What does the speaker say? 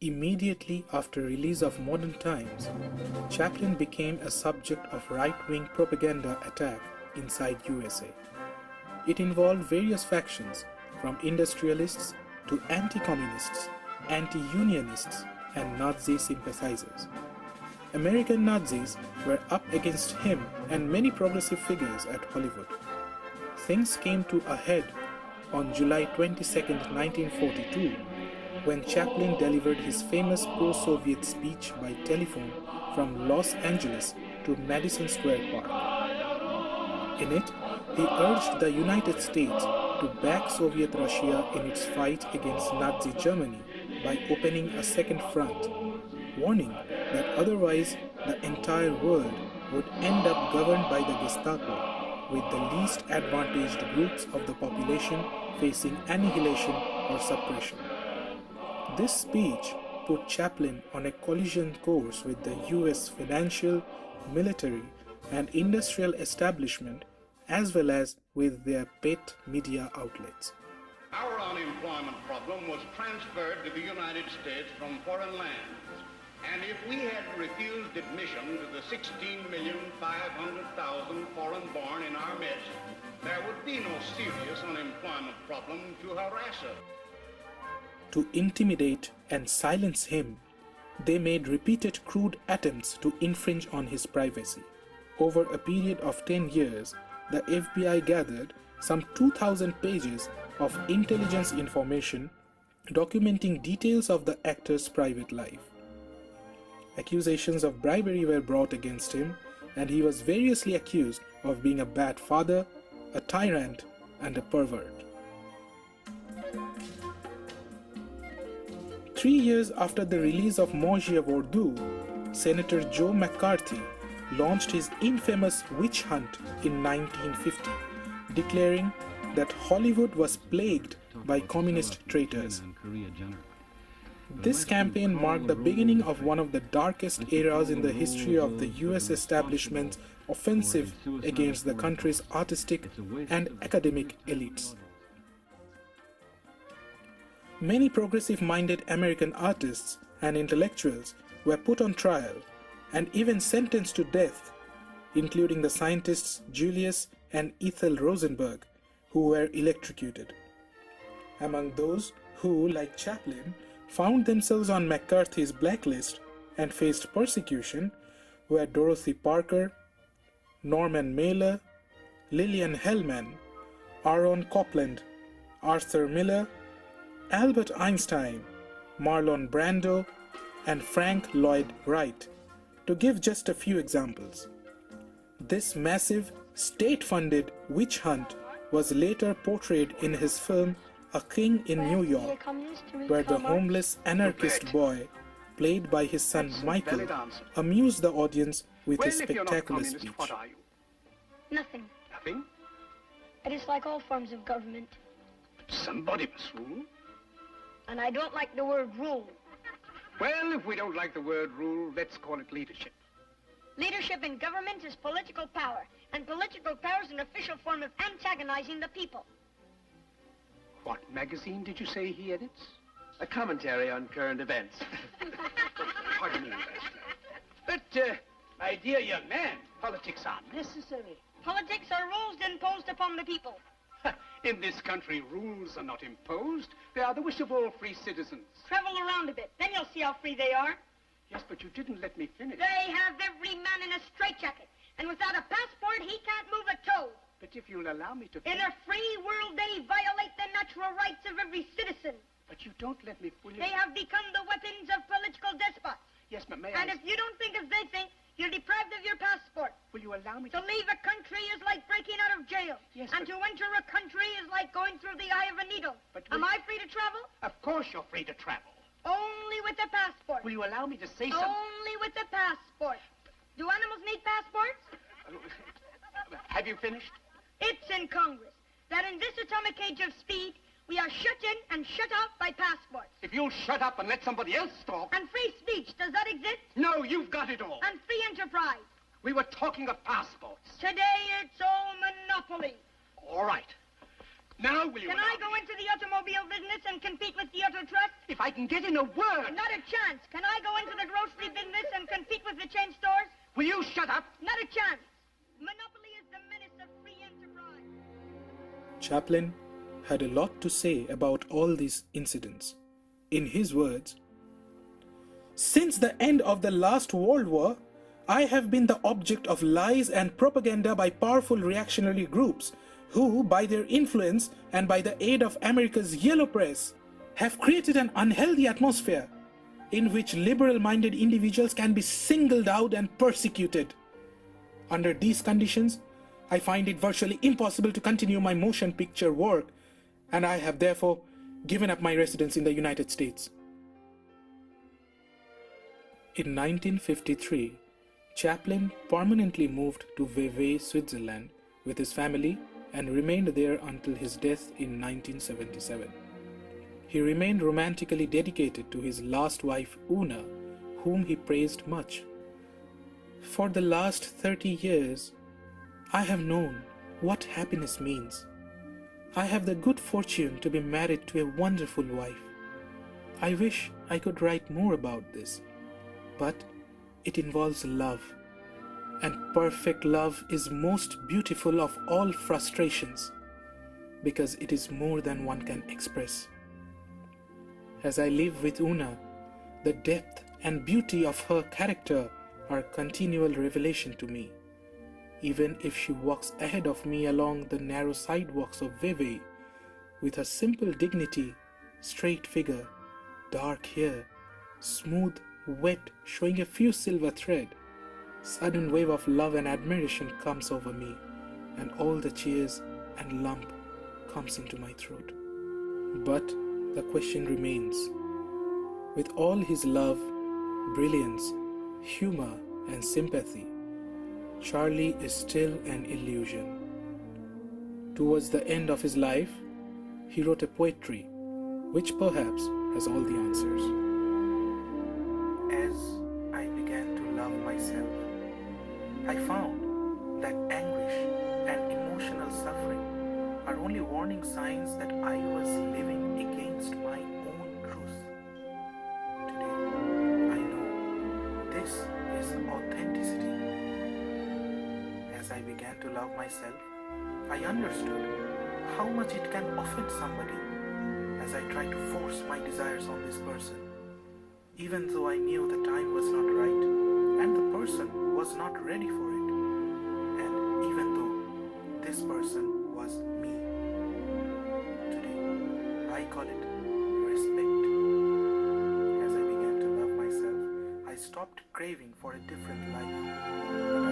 Immediately after release of Modern Times, Chaplin became a subject of right-wing propaganda attack inside USA. It involved various factions, from industrialists to anti-communists, anti-unionists, and Nazi sympathizers. American Nazis were up against him and many progressive figures at Hollywood. Things came to a head on July 22, 1942, when Chaplin delivered his famous pro-Soviet speech by telephone from Los Angeles to Madison Square Park. In it, he urged the United States to back Soviet Russia in its fight against Nazi Germany by opening a second front, warning that otherwise the entire world would end up governed by the Gestapo, with the least advantaged groups of the population facing annihilation or suppression. This speech put Chaplin on a collision course with the US financial, military, and industrial establishment, as well as with their pet media outlets. Our unemployment problem was transferred to the United States from foreign lands. And if we had refused admission to the 16,500,000 foreign-born in our midst, there would be no serious unemployment problem to harass us. To intimidate and silence him, they made repeated crude attempts to infringe on his privacy. Over a period of 10 years, the FBI gathered some 2,000 pages of intelligence information documenting details of the actor's private life. Accusations of bribery were brought against him, and he was variously accused of being a bad father, a tyrant, and a pervert. 3 years after the release of Manger Vordu, Senator Joe McCarthy launched his infamous witch hunt in 1950, declaring that Hollywood was plagued by communist traitors. This campaign marked the beginning of one of the darkest eras in the history of the US establishment's offensive against the country's artistic and academic elites. Many progressive-minded American artists and intellectuals were put on trial and even sentenced to death, including the scientists Julius and Ethel Rosenberg, who were electrocuted. Among those who, like Chaplin, found themselves on McCarthy's blacklist and faced persecution were Dorothy Parker, Norman Mailer, Lillian Hellman, Aaron Copland, Arthur Miller, Albert Einstein, Marlon Brando, and Frank Lloyd Wright, to give just a few examples. This massive, state-funded witch hunt was later portrayed in his film A King in New York, where the homeless anarchist boy, played by his son Michael, amused the audience with his spectacular speech. What are you? Nothing. Nothing? I dislike all forms of government. But somebody must rule. And I don't like the word rule. Well, if we don't like the word rule, let's call it leadership. Leadership in government is political power, and political power is an official form of antagonizing the people. What magazine did you say he edits? A commentary on current events. Pardon me, Ambassador. But, my dear young man, politics are necessary. Politics are rules imposed upon the people. In this country, rules are not imposed. They are the wish of all free citizens. Travel around a bit, then you'll see how free they are. Yes, but you didn't let me finish. They have every man in a straitjacket, and without a passport, he can't move a toe. But if you'll allow me to In a free world, they violate the natural rights of every citizen. But you don't let me fully... They have become the weapons of political despots. Yes, but may And I... if you don't think as they think, you're deprived of your passport. Will you allow me To leave a country is like breaking out of jail. Yes, and but- to enter a country is like going through the eye of a needle. But Am will- I free to travel? Of course you're free to travel. Only with a passport. Will you allow me to say something? Only with a passport. Do animals need passports? Have you finished? It's in Congress that in this atomic age of speed, we are shut in and shut out by passports. If you'll shut up and let somebody else talk... And free speech, does that exist? No, you've got it all. And free enterprise. We were talking of passports. Today, it's all monopoly. All right. Now will you Can I go into the automobile business and compete with the Auto Trust? If I can get in a word. Not a chance. Can I go into the grocery business and compete with the chain stores? Will you shut up? Not a chance. Monopoly is the menace of free enterprise. Chaplin had a lot to say about all these incidents. In his words, "Since the end of the last World War, I have been the object of lies and propaganda by powerful reactionary groups who, by their influence and by the aid of America's yellow press, have created an unhealthy atmosphere in which liberal-minded individuals can be singled out and persecuted. Under these conditions, I find it virtually impossible to continue my motion picture work, and I have therefore given up my residence in the United States." In 1953, Chaplin permanently moved to Vevey, Switzerland with his family and remained there until his death in 1977. He remained romantically dedicated to his last wife Una, whom he praised much. "For the last 30 years, I have known what happiness means. I have the good fortune to be married to a wonderful wife. I wish I could write more about this, but it involves love, and perfect love is most beautiful of all frustrations, because it is more than one can express. As I live with Una, the depth and beauty of her character are continual revelation to me. Even if she walks ahead of me along the narrow sidewalks of Vevey, with her simple dignity, straight figure, dark hair, smooth, wet, showing a few silver thread, sudden wave of love and admiration comes over me, and all the cheers and lump comes into my throat. But the question remains, with all his love, brilliance, humor, and sympathy, Charlie is still an illusion. Towards the end of his life, he wrote a poetry, which perhaps has all the answers. As I began to love myself, I found that anguish and emotional suffering are only warning signs that I was living against my own truth. Today, I know this is authenticity. As I began to love myself, I understood how much it can offend somebody as I tried to force my desires on this person, even though I knew the time was not right and the person was not ready for it, and even though this person was me. Today, I call it respect. As I began to love myself, I stopped craving for a different life, and